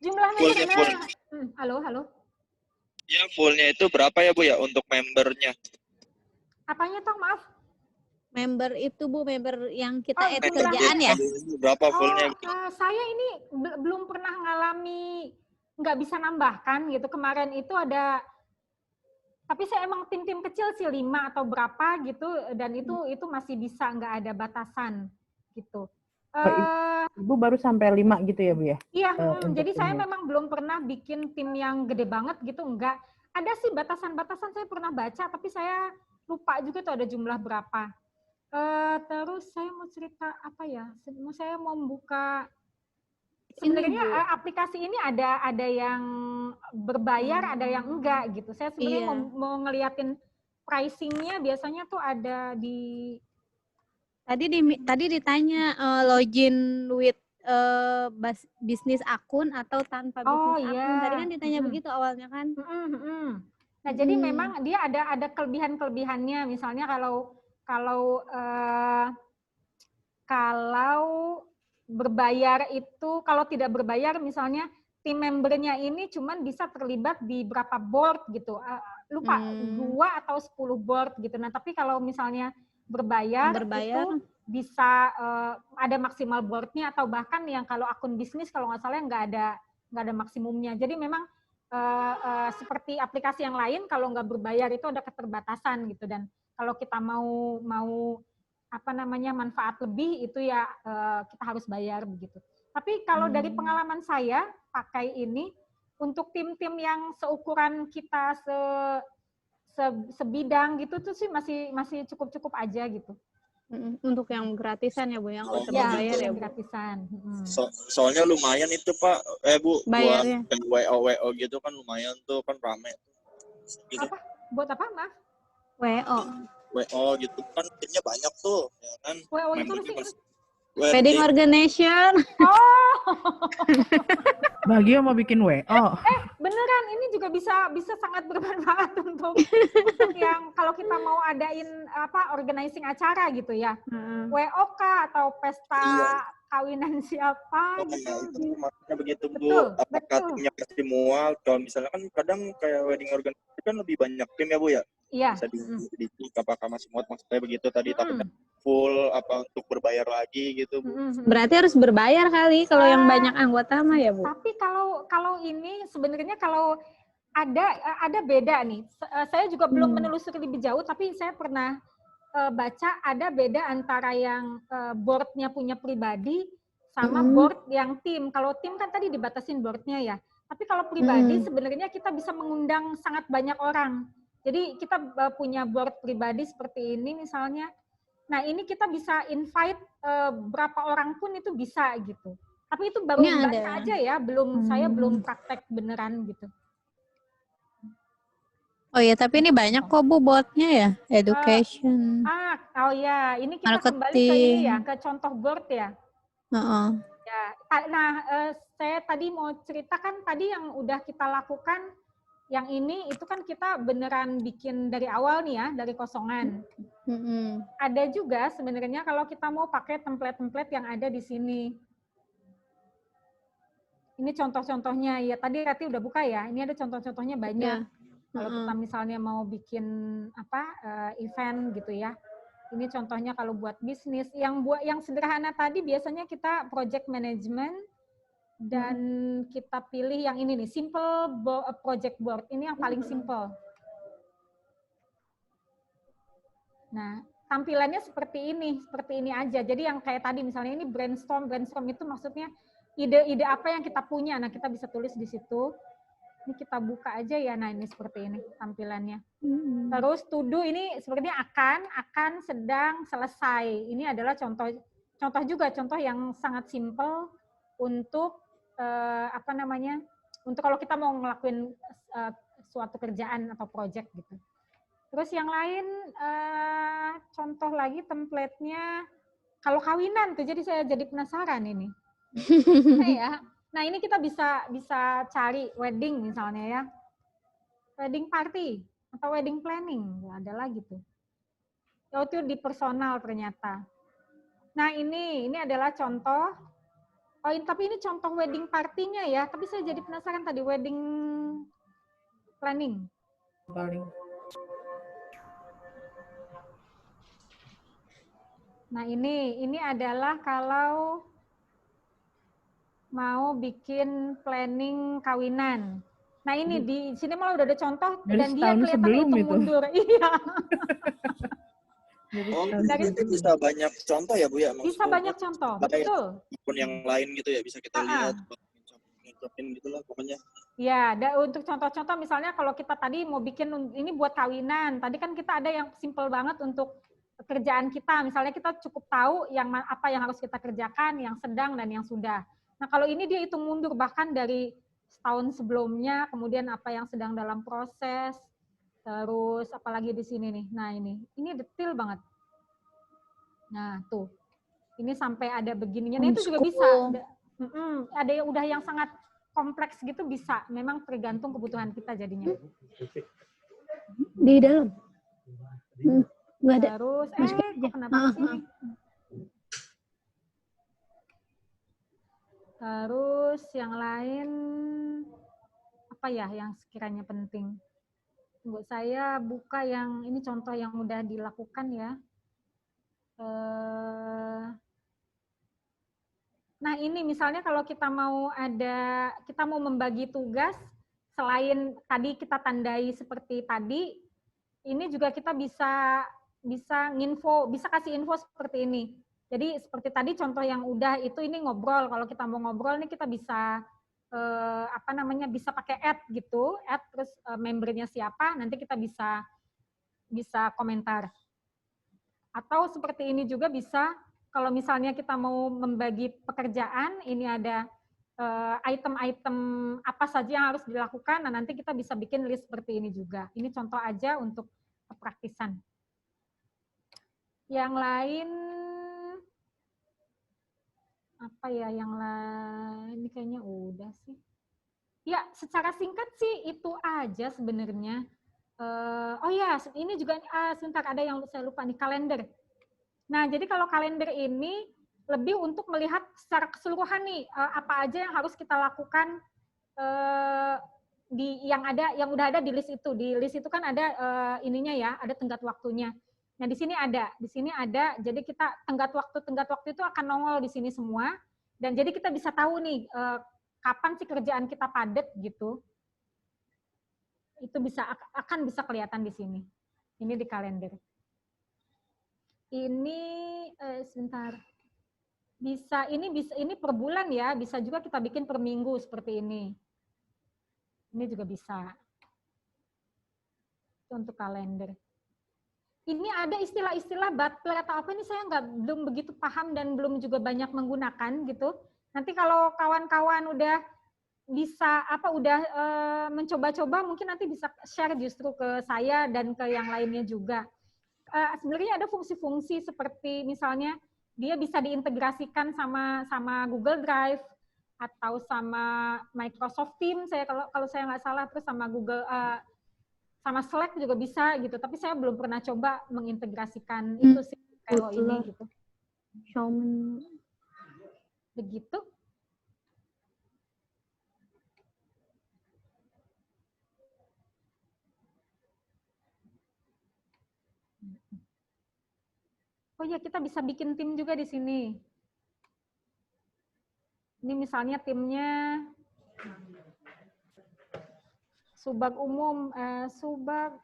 Jumlah Fullnya membernya. full. Halo. Ya fullnya itu berapa ya Bu ya untuk membernya? Apanya toh, maaf? Member itu Bu, member yang kita add jumlah kerjaan ya? Berapa fullnya? Saya ini belum pernah ngalami nggak bisa nambahkan gitu. Kemarin itu ada, tapi saya emang tim-tim kecil sih 5 atau berapa gitu, dan itu masih bisa, nggak ada batasan gitu. Ibu baru sampai 5 gitu ya Bu ya? Iya, jadi saya memang belum pernah bikin tim yang gede banget gitu, enggak. Ada sih batasan-batasan saya pernah baca, tapi saya lupa juga tuh ada jumlah berapa. Terus saya mau cerita apa ya? Saya mau membuka. Sebenarnya aplikasi ini ada yang berbayar, ada yang enggak gitu. Saya sebenarnya mau ngeliatin pricing-nya, biasanya tuh ada di. Tadi ditanya login with bisnis akun atau tanpa bisnis akun. Tadi kan ditanya begitu awalnya kan. Nah, jadi memang dia ada kelebihan-kelebihannya. Misalnya kalau berbayar itu, kalau tidak berbayar misalnya tim membernya ini cuman bisa terlibat di berapa board gitu. Lupa 2 atau 10 board gitu. Nah, tapi kalau misalnya berbayar itu bisa ada maksimal boardnya, atau bahkan yang kalau akun bisnis kalau nggak salah nggak ada maksimumnya. Jadi memang seperti aplikasi yang lain, kalau nggak berbayar itu ada keterbatasan gitu. Dan kalau kita mau manfaat lebih itu ya kita harus bayar begitu. Tapi kalau dari pengalaman saya pakai ini untuk tim-tim yang seukuran kita sebidang gitu tuh sih masih cukup aja gitu. Untuk yang gratisan ya Bu, yang berbayar ya Bu. Gratisan. Soalnya lumayan itu Pak, Bu, bayarnya. Buat WO gitu kan lumayan tuh, kan rame. Gitu. Apa? Buat apa, Maaf? WO gitu kan timnya banyak tuh, ya kan? WO itu Wedding organization. Oh. Bagio mau bikin WO. Beneran ini juga bisa sangat bermanfaat untuk yang kalau kita mau adain organizing acara gitu ya. WO atau pesta kawinan siapa gitu. Itu maksudnya begitu Bu. Apakah timnya pasti mual? Kalau misalnya kan kadang kayak wedding organization kan lebih banyak tim ya Bu ya? Iya. Bisa dicek apakah masih muat, maksudnya begitu tadi takutnya full apa untuk berbayar lagi gitu Bu. Berarti harus berbayar kali kalau yang banyak anggota mah ya Bu. Tapi kalau ini sebenarnya kalau ada beda nih. Saya juga belum menelusuri lebih jauh, tapi saya pernah baca ada beda antara yang board-nya punya pribadi sama board yang tim. Kalau tim kan tadi dibatasin board-nya ya. Tapi kalau pribadi sebenarnya kita bisa mengundang sangat banyak orang. Jadi kita punya board pribadi seperti ini misalnya. Nah ini kita bisa invite berapa orang pun itu bisa gitu. Tapi itu baru baca aja ya, saya belum praktek beneran gitu. Oh ya, tapi ini banyak kok Bu botnya ya, education. Oh ya, ini kita kembali ke ini ya, ke contoh board ya. Ya, nah saya tadi mau ceritakan tadi yang udah kita lakukan. Yang ini itu kan kita beneran bikin dari awal nih ya, dari kosongan. Ada juga sebenarnya kalau kita mau pakai template-template yang ada di sini. Ini contoh-contohnya ya. Tadi Rati udah buka ya. Ini ada contoh-contohnya banyak. Kalau kita misalnya mau bikin event gitu ya. Ini contohnya kalau buat bisnis. Yang sederhana tadi biasanya kita project management. Dan kita pilih yang ini nih, simple project board. Ini yang paling simple. Nah, tampilannya seperti ini aja. Jadi yang kayak tadi misalnya ini brainstorm itu maksudnya ide-ide apa yang kita punya. Nah, kita bisa tulis di situ. Ini kita buka aja ya. Nah, ini seperti ini tampilannya. Terus to do ini sepertinya akan, sedang, selesai. Ini adalah contoh yang sangat simple untuk untuk kalau kita mau ngelakuin suatu kerjaan atau project gitu. Terus yang lain contoh lagi template-nya kalau kawinan tuh, jadi saya jadi penasaran ini. Nah, ini kita bisa cari wedding misalnya ya. Wedding party atau wedding planning, ada lagi tuh. Itu di personal ternyata. Nah, ini adalah contoh. Tapi ini contoh wedding party-nya ya. Tapi saya jadi penasaran tadi wedding planning. Nah, ini adalah kalau mau bikin planning kawinan. Nah, ini di sini malah udah ada contoh dan dia kelihatan hitung mundur. Iya. Jadi bisa banyak contoh ya Bu ya? Bisa banyak contoh, betul. Pun yang lain gitu ya bisa kita lihat, ngecopin gitu lah pokoknya. Ya, untuk contoh-contoh misalnya kalau kita tadi mau bikin ini buat kawinan, tadi kan kita ada yang simple banget untuk pekerjaan kita. Misalnya kita cukup tahu apa yang harus kita kerjakan, yang sedang dan yang sudah. Nah, kalau ini dia hitung mundur bahkan dari setahun sebelumnya, kemudian apa yang sedang dalam proses. Terus apalagi di sini nih. Nah, ini detail banget. Nah, tuh. Ini sampai ada begininya. Nah, itu juga bisa. Ada yang udah yang sangat kompleks gitu bisa. Memang tergantung kebutuhan kita jadinya. Di dalam. Nggak ada. Terus, kenapa sih? Terus yang lain apa ya yang sekiranya penting? Tunggu saya buka yang ini contoh yang udah dilakukan ya. Nah, ini misalnya kalau kita mau membagi tugas, selain tadi kita tandai seperti tadi, ini juga kita bisa kasih info seperti ini. Jadi seperti tadi contoh yang udah itu ini ngobrol. Kalau kita mau ngobrol nih kita bisa bisa pakai add gitu, add terus membernya siapa, nanti kita bisa komentar. Atau seperti ini juga bisa, kalau misalnya kita mau membagi pekerjaan, ini ada item-item apa saja yang harus dilakukan, nah nanti kita bisa bikin list seperti ini juga. Ini contoh aja untuk kepraktisan. Yang lain, apa ya yang lain, ini kayaknya udah sih. Ya, secara singkat sih itu aja sebenarnya. Ini juga sebentar ada yang saya lupa nih, kalender. Nah, jadi kalau kalender ini lebih untuk melihat secara keseluruhan nih apa aja yang harus kita lakukan yang udah ada di list itu. Di list itu kan ada ininya ya, ada tenggat waktunya. Nah, di sini ada. Jadi kita tenggat waktu itu akan nongol di sini semua. Dan jadi kita bisa tahu nih kapan sih kerjaan kita padat gitu. Itu akan bisa kelihatan di sini. Ini di kalender. Ini sebentar. Ini per bulan ya, bisa juga kita bikin per minggu seperti ini. Ini juga bisa. Itu untuk kalender. Ini ada istilah-istilah butler atau apa ini saya belum begitu paham dan belum juga banyak menggunakan gitu. Nanti kalau kawan-kawan udah bisa mencoba-coba mungkin nanti bisa share justru ke saya dan ke yang lainnya juga. Sebenarnya ada fungsi-fungsi seperti misalnya dia bisa diintegrasikan sama Google Drive atau sama Microsoft Teams kalau saya nggak salah, terus sama Google sama Slack juga bisa gitu, tapi saya belum pernah coba mengintegrasikan itu sih kalau ini gitu. Begitu. Oh ya, kita bisa bikin tim juga di sini. Ini misalnya timnya Subag Umum, Subag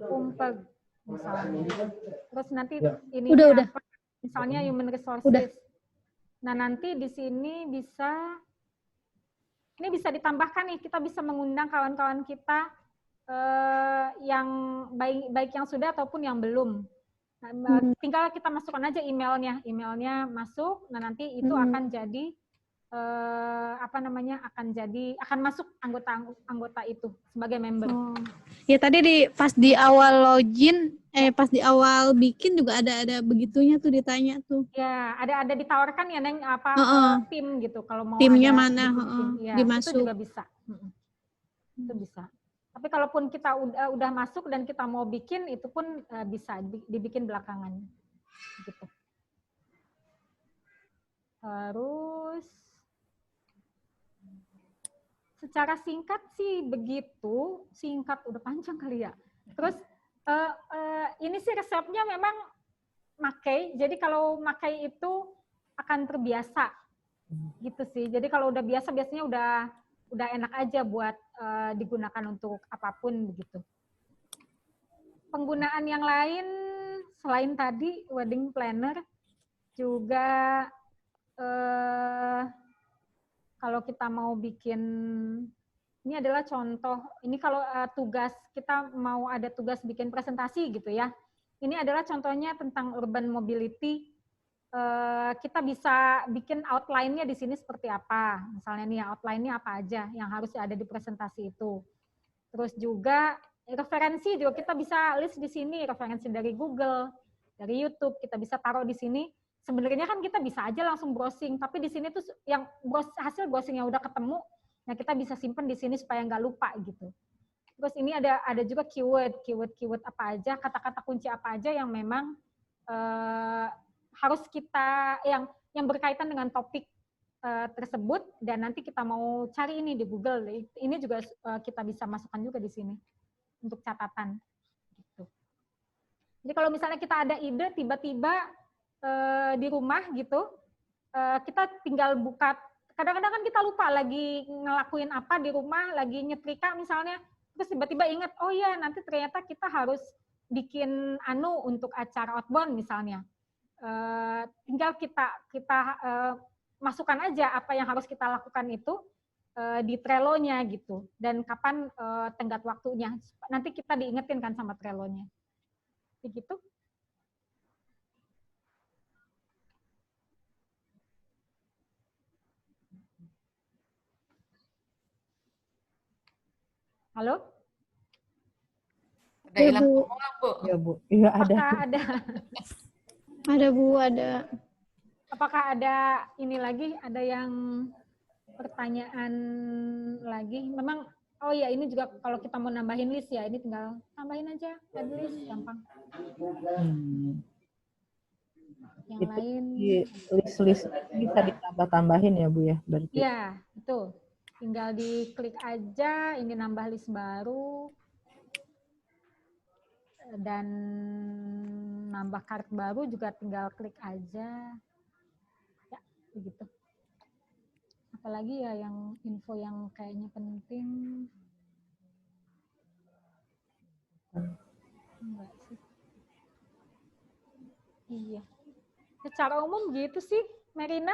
Umpeg. misalnya. Terus nanti ini Udah. apa? Misalnya human resources. Udah. Nah, nanti di sini bisa ditambahkan nih, kita bisa mengundang kawan-kawan kita yang baik yang sudah ataupun yang belum. Nah, tinggal kita masukkan aja emailnya masuk. Nah, nanti itu akan jadi akan masuk anggota itu sebagai member. Ya tadi pas di awal login, pas di awal bikin juga ada begitunya tuh ditanya tuh. Ya, ada ditawarkan ya Neng tim gitu kalau mau timnya ada mana ya, dimasuk. Itu juga bisa. Itu bisa. Tapi kalaupun kita udah masuk dan kita mau bikin, itu pun bisa dibikin belakangan. Gitu. Terus secara singkat sih begitu, singkat udah panjang kali ya. Terus ini sih resepnya memang makai. Jadi kalau makai itu akan terbiasa, gitu sih. Jadi kalau udah biasa biasanya udah enak aja buat digunakan untuk apapun begitu. Penggunaan yang lain selain tadi wedding planner juga kalau kita mau bikin, ini adalah contoh, ini kalau tugas, kita mau ada tugas bikin presentasi gitu ya. Ini adalah contohnya tentang urban mobility. Kita bisa bikin outline-nya di sini seperti apa. Misalnya nih outline-nya apa aja yang harus ada di presentasi itu. Terus juga referensi juga kita bisa list di sini, referensi dari Google, dari YouTube, kita bisa taruh di sini. Sebenarnya kan kita bisa aja langsung browsing, tapi di sini tuh yang hasil browsing yang udah ketemu, nah kita bisa simpen di sini supaya nggak lupa gitu. Terus ini ada juga keyword apa aja, kata-kata kunci apa aja yang memang harus kita yang berkaitan dengan topik tersebut, dan nanti kita mau cari ini di Google, ini juga kita bisa masukkan juga di sini untuk catatan. Gitu. Jadi kalau misalnya kita ada ide tiba-tiba di rumah gitu, kita tinggal buka. Kadang-kadang kan kita lupa lagi ngelakuin apa di rumah, lagi nyetrika misalnya, terus tiba-tiba ingat, oh ya nanti ternyata kita harus bikin untuk acara outbound misalnya. Tinggal kita masukkan aja apa yang harus kita lakukan itu di Trello-nya gitu, dan kapan tenggat waktunya. Nanti kita diingetin kan sama Trello-nya. Begitu. Halo? Ada hilang semua, Bu. Ya, Bu. Iya, ada. Apakah ada? Ada, Bu, ada. Apakah ada ini lagi? Ada yang pertanyaan lagi? Memang, oh ya ini juga kalau kita mau nambahin list ya, ini tinggal tambahin aja, add list, gampang. Yang Itu lain? list-list bisa ditambah-tambahin ya, Bu ya? Berarti. Iya, betul. Tinggal diklik aja, ini nambah list baru, dan nambah card baru juga tinggal klik aja. Ya, begitu. Apalagi ya yang info yang kayaknya penting. Enggak sih. Iya. Secara umum gitu sih, Marina.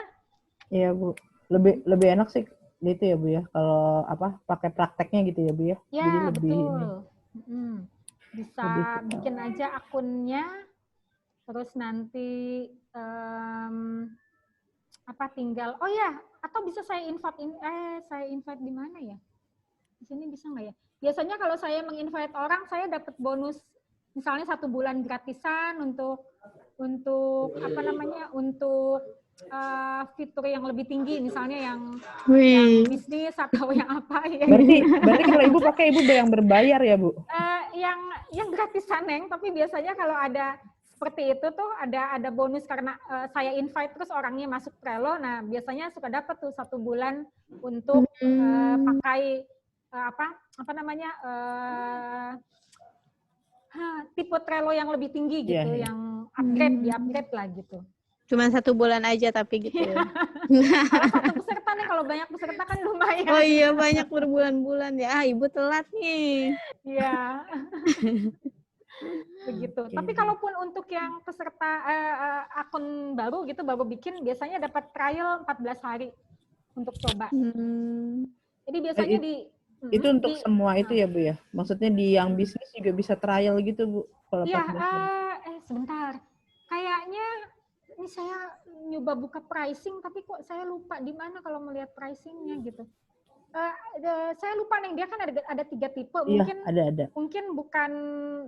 Iya, Bu. Lebih enak sih gitu ya, Bu ya. Kalau pakai prakteknya gitu ya, Bu ya. Ya, jadi lebih betul. Bisa bikin aja akunnya, terus nanti tinggal, oh ya, atau bisa saya invite di mana ya? Di sini bisa nggak ya? Biasanya kalau saya menginvite orang, saya dapat bonus misalnya 1 bulan gratisan untuk fitur yang lebih tinggi, misalnya yang bisnis atau yang apa ya. Berarti kalau Ibu pakai, Ibu yang berbayar ya, Bu? Yang gratisan, Neng, tapi biasanya kalau ada seperti itu tuh ada bonus karena saya invite terus orangnya masuk Trello. Nah, biasanya suka dapat tuh 1 bulan untuk pakai tipe Trello yang lebih tinggi gitu, yang upgrade lah gitu. Cuma 1 bulan aja tapi gitu. Kalau 1 peserta nih, kalau banyak peserta kan lumayan. Oh iya, banyak berbulan-bulan ya. Ibu telat nih. Iya. Begitu. Oke, Tapi Bu. kalaupun untuk yang peserta akun baru gitu, baru bikin, biasanya dapat trial 14 hari untuk coba. Jadi biasanya Itu untuk di semua itu ya Bu ya? Maksudnya di yang bisnis juga bisa trial gitu Bu? Kalau iya, 14 hari. sebentar. Kayaknya ini saya nyoba buka pricing, tapi kok saya lupa di mana kalau melihat pricingnya gitu. Saya lupa nih, dia kan ada 3 tipe. Iya, Mungkin ada. mungkin bukan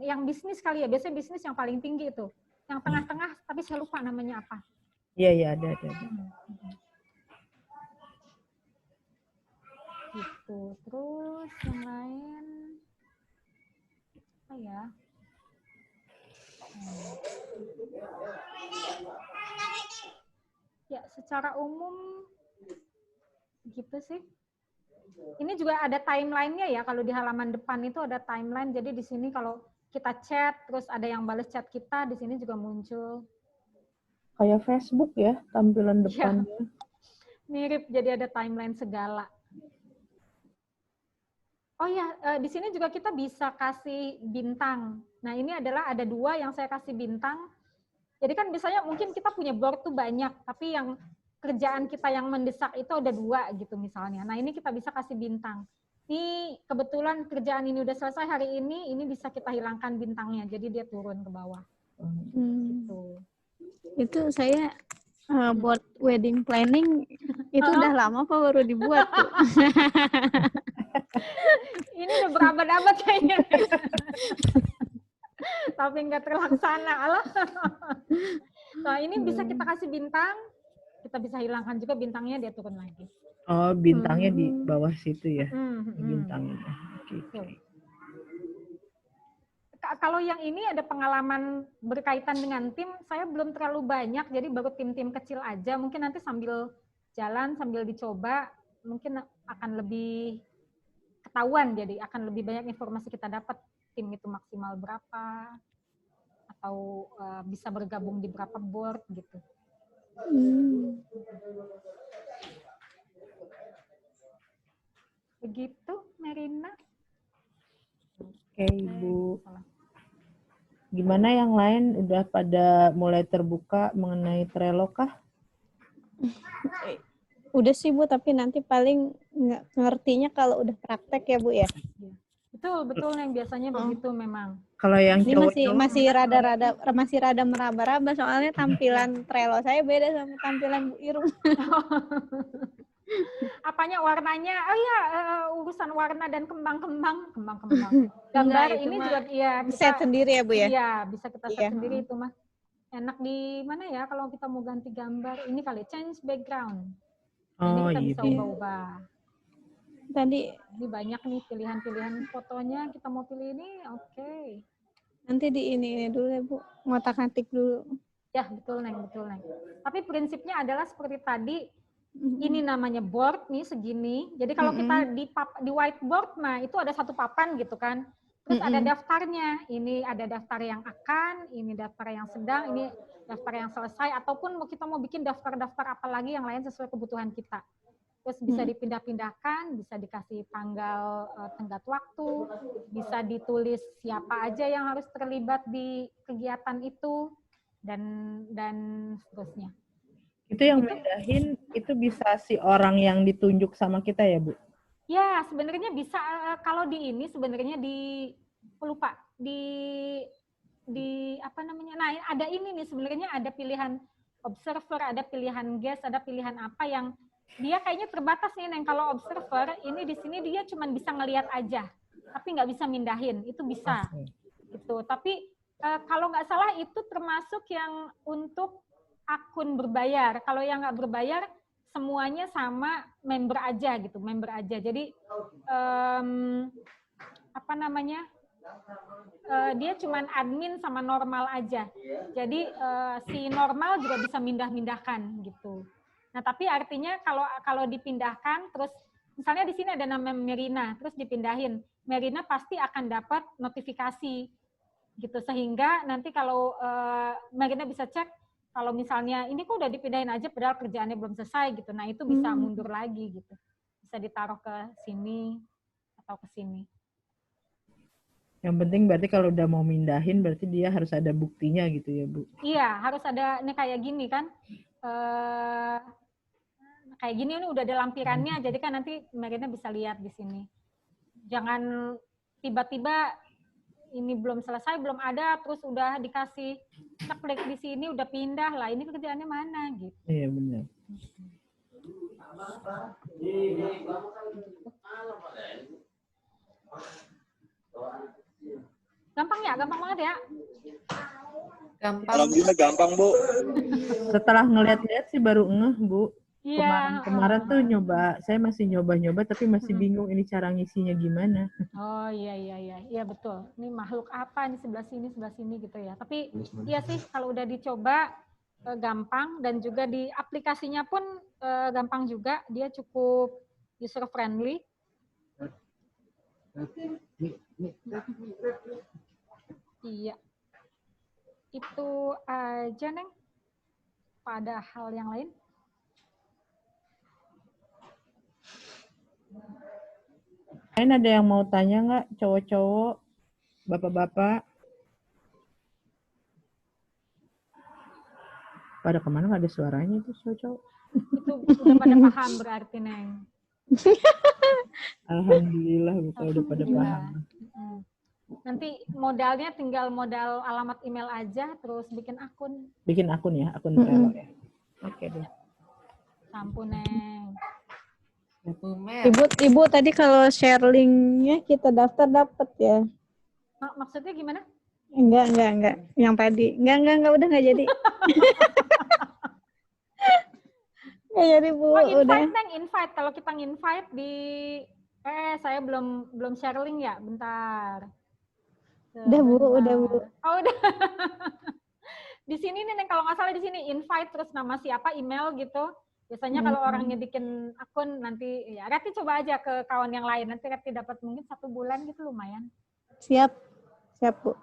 yang bisnis kali ya. Biasanya bisnis yang paling tinggi itu. Yang tengah-tengah, tapi saya lupa namanya apa. Iya, ada. Gitu. Terus yang lain apa ya? Ya, secara umum gitu sih. Ini juga ada timeline-nya ya, kalau di halaman depan itu ada timeline. Jadi di sini kalau kita chat, terus ada yang balas chat kita, di sini juga muncul. Kayak Facebook ya, tampilan Iya. depannya. Mirip, jadi ada timeline segala. Oh ya, di sini juga kita bisa kasih bintang. Nah, ini adalah ada 2 yang saya kasih bintang. Jadi kan biasanya mungkin kita punya board tuh banyak, tapi yang kerjaan kita yang mendesak itu ada 2 gitu misalnya. Nah, ini kita bisa kasih bintang. Ini kebetulan kerjaan ini udah selesai hari ini bisa kita hilangkan bintangnya, jadi dia turun ke bawah. Gitu. Itu saya buat wedding planning itu udah lama apa baru dibuat tuh? Ini udah berabad-abad kayaknya. Tapi nggak terlaksana. Alah. Nah, ini bisa kita kasih bintang, kita bisa hilangkan juga bintangnya, dia turun lagi. Oh, bintangnya di bawah situ ya? Bintangnya. Oke. Kalau yang ini ada pengalaman berkaitan dengan tim, saya belum terlalu banyak, jadi baru tim-tim kecil aja. Mungkin nanti sambil jalan, sambil dicoba, mungkin akan lebih ketahuan, jadi akan lebih banyak informasi kita dapat tim itu maksimal berapa, atau bisa bergabung di berapa board gitu. Begitu, Merina. Oke, Ibu. Gimana yang lain udah pada mulai terbuka mengenai Trello kah? Udah sih Bu, tapi nanti paling ngertinya kalau udah praktek ya Bu ya. Betul yang biasanya begitu memang. Kalau yang ini cowok masih rada meraba-raba soalnya tampilan Trello saya beda sama tampilan Bu Irum. Apanya warnanya? Oh iya, urusan warna dan kembang-kembang. Gambar ini juga bisa set sendiri ya Bu ya? Iya, bisa kita set sendiri itu mah. Enak di mana ya kalau kita mau ganti gambar? Ini kali change background. Ini kita bisa ubah-ubah. Tadi ini banyak nih pilihan-pilihan fotonya, kita mau pilih ini, oke. Nanti di ini dulu ya Bu, ngotak-ngatik dulu. Ya, betul Neng. Tapi prinsipnya adalah seperti tadi, ini namanya board nih segini. Jadi kalau kita di whiteboard mah itu ada satu papan gitu kan. Terus ada daftarnya. Ini ada daftar yang akan, ini daftar yang sedang, ini daftar yang selesai, ataupun kita mau bikin daftar-daftar apa lagi yang lain sesuai kebutuhan kita. Terus bisa dipindah-pindahkan, bisa dikasih tanggal tenggat waktu, bisa ditulis siapa aja yang harus terlibat di kegiatan itu, dan seterusnya. Itu yang mindahin itu bisa si orang yang ditunjuk sama kita ya Bu? Ya, sebenarnya bisa kalau di ini sebenarnya di apa namanya? Nah, ada ini nih sebenarnya ada pilihan observer, ada pilihan guest, ada pilihan apa yang dia kayaknya terbatas nih Neng. Kalau observer ini di sini dia cuma bisa ngelihat aja, tapi nggak bisa mindahin. Itu bisa gitu. Tapi kalau nggak salah itu termasuk yang untuk akun berbayar. Kalau yang nggak berbayar semuanya sama member aja gitu, member aja. Jadi apa namanya? Dia cuman admin sama normal aja. Jadi si normal juga bisa mindah-mindahkan gitu. Nah, tapi artinya kalau dipindahkan terus misalnya di sini ada nama Merina, terus dipindahin, Merina pasti akan dapat notifikasi gitu, sehingga nanti kalau Merina bisa cek kalau misalnya ini kok udah dipindahin aja padahal kerjaannya belum selesai gitu. Nah, itu bisa mundur lagi gitu. Bisa ditaruh ke sini atau ke sini. Yang penting berarti kalau udah mau mindahin berarti dia harus ada buktinya gitu ya, Bu. Iya, harus ada ini kayak gini kan. Kayak gini ini udah ada lampirannya, jadi kan nanti Merina bisa lihat di sini. Jangan tiba-tiba ini belum selesai, belum ada, terus udah dikasih klik di sini, udah pindah lah. Ini kerjaannya mana gitu. Iya benar. Gampang ya, gampang banget ya. Gampang. Alhamdulillah gampang, Bu. Setelah ngeliat-liat sih baru ngeh, Bu. Iya. Kemarin tuh nyoba, saya masih nyoba-nyoba tapi masih bingung ini cara ngisinya gimana. Oh iya betul. Ini makhluk apa? Ini sebelah sini gitu ya. Tapi iya sih kalau udah dicoba gampang dan juga di aplikasinya pun gampang juga. Dia cukup user friendly. Iya. Itu aja, Neng. Pada hal yang lain. Lain ada yang mau tanya nggak, cowok-cowok, bapak-bapak? Pada kemana nggak ada suaranya itu cowok-cowok? Itu udah pada paham berarti, Neng. Alhamdulillah, bukan udah pada Alhamdulillah. paham. Nanti modalnya tinggal modal alamat email aja, terus bikin akun. Bikin akun ya, akun Trello ya. Oke deh. Sampun, Neng. Bu Mer, Ibu tadi kalau share linknya kita daftar dapat ya? Maksudnya gimana? Enggak. Yang tadi. Enggak, udah enggak jadi. Enggak jadi, Bu. Oh, Udah. invite, Neng, invite. Kalau kita nge-invite di saya belum share link ya, bentar. Udah, Bu, udah, Bu. Oh, udah. Di sini nih, Neng, kalau nggak salah di sini invite terus nama siapa, email gitu. Biasanya kalau orangnya bikin akun nanti ya Rati coba aja ke kawan yang lain. Nanti Rati dapat mungkin 1 bulan gitu lumayan. Siap, Bu.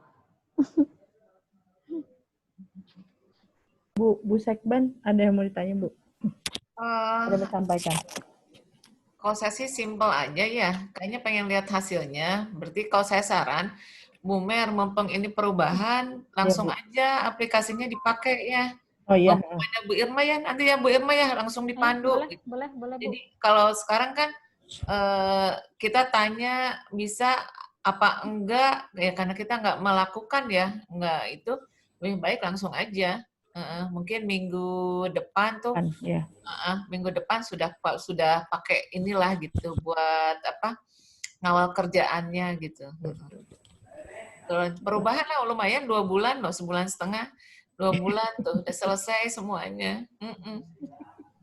Bu Sekban, ada yang mau ditanya, Bu? Ada yang sampaikan. kalau saya sih simple aja ya. Kayaknya pengen lihat hasilnya. Berarti kalau saya saran, Bu Mer, mumpung ini perubahan, langsung aja aplikasinya dipakai ya. Oh iya. Ada Bu Irma ya, nanti ya Bu Irma ya langsung dipandu. Boleh, Bu. Jadi kalau sekarang kan kita tanya bisa apa enggak, ya karena kita nggak melakukan ya, enggak itu, lebih baik langsung aja. Mungkin minggu depan tuh, minggu depan sudah pakai inilah gitu buat apa ngawal kerjaannya gitu. Perubahan lah lumayan 2 bulan loh, 1,5 bulan. 2 bulan tuh udah selesai semuanya.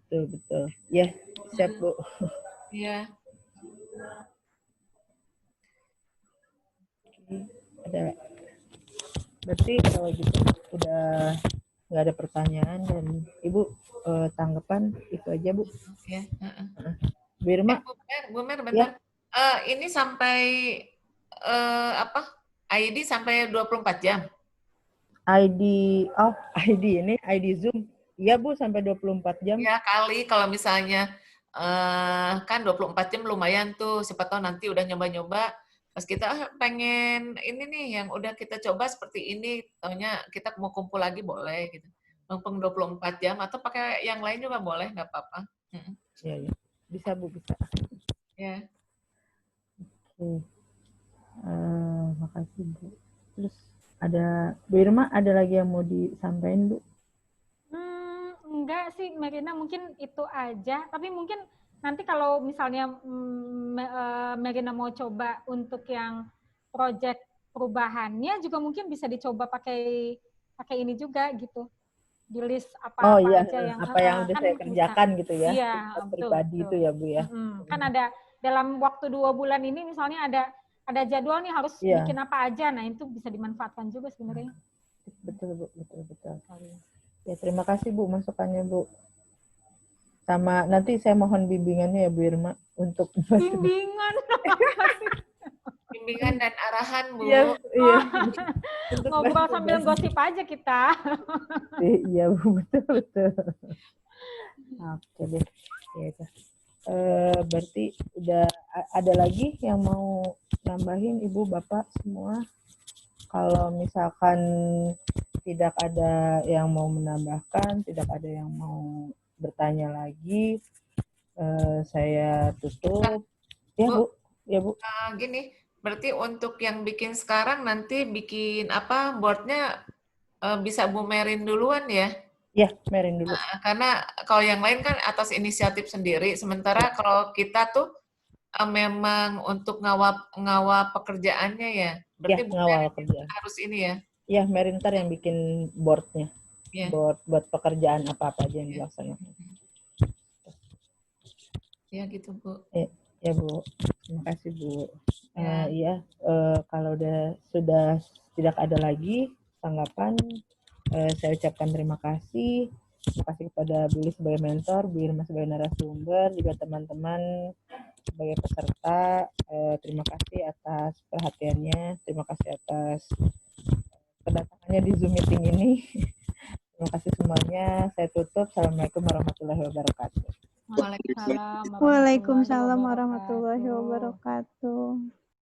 Betul. Ya, siap, Bu. Iya. Ada. Berarti kalau gitu udah nggak ada pertanyaan dan Ibu tanggapan itu aja, Bu. Ya. Bu Irma. Bu Mer, bentar. Ya. Ini sampai ID sampai 24 jam. ID ini ID Zoom. Iya, Bu, sampai 24 jam. Ya, kali kalau misalnya kan 24 jam lumayan tuh. Siapa tahu nanti udah nyoba-nyoba. Pas kita pengen ini nih yang udah kita coba seperti ini. Taunya kita mau kumpul lagi boleh gitu. Mumpung 24 jam atau pakai yang lain juga boleh, nggak apa-apa. Iya. Bisa, Bu, bisa. Ya. Oke. Makasih, Bu. Terus ada Bu Irma, ada lagi yang mau disampaikan, Bu? Enggak sih, Merina, mungkin itu aja. Tapi mungkin nanti kalau misalnya Merina mau coba untuk yang project perubahannya juga mungkin bisa dicoba pakai ini juga gitu. Di list apa aja yang udah saya kerjakan bisa. Gitu ya. Iya, pribadi itu ya, Bu ya. Kan ada dalam waktu 2 bulan ini misalnya ada jadwal nih harus bikin apa aja. Nah, itu bisa dimanfaatkan juga sebenarnya. Betul, Bu. Betul. Ya, terima kasih, Bu, masukannya, Bu. Sama nanti saya mohon bimbingannya ya, Bu Irma, untuk bimbingan. Bimbingan dan arahan, Bu. Iya. Ngobrol sambil gosip aja kita. Iya, Bu, betul. Oke deh. Ya, Berarti udah ada lagi yang mau nambahin Ibu, Bapak semua? Kalau misalkan tidak ada yang mau menambahkan, tidak ada yang mau bertanya lagi, saya tutup. Ya Bu, ya Bu. Gini, berarti untuk yang bikin sekarang nanti bikin apa boardnya bisa Bu Merin duluan ya? Ya, Merin dulu. Karena kalau yang lain kan atas inisiatif sendiri, sementara kalau kita tuh memang untuk ngawal pekerjaannya ya. Berarti Ya, Bu ngawal Merin kerjaan. harus ini ya. Ya, Merin ntar yang bikin boardnya. Ya. Buat pekerjaan apa-apa aja yang dilaksanakan. Ya gitu Bu. Ya Bu, terima kasih Bu. Ya. Iya, kalau sudah tidak ada lagi tanggapan, saya ucapkan terima kasih. Terima kasih kepada Bu Li sebagai mentor, Bu Irma sebagai narasumber, juga teman-teman sebagai peserta. Terima kasih atas perhatiannya, terima kasih atas kedatangannya di Zoom meeting ini. Terima kasih semuanya. Saya tutup. Assalamualaikum warahmatullahi wabarakatuh. Waalaikumsalam Waalaikumsalam warahmatullahi wabarakatuh.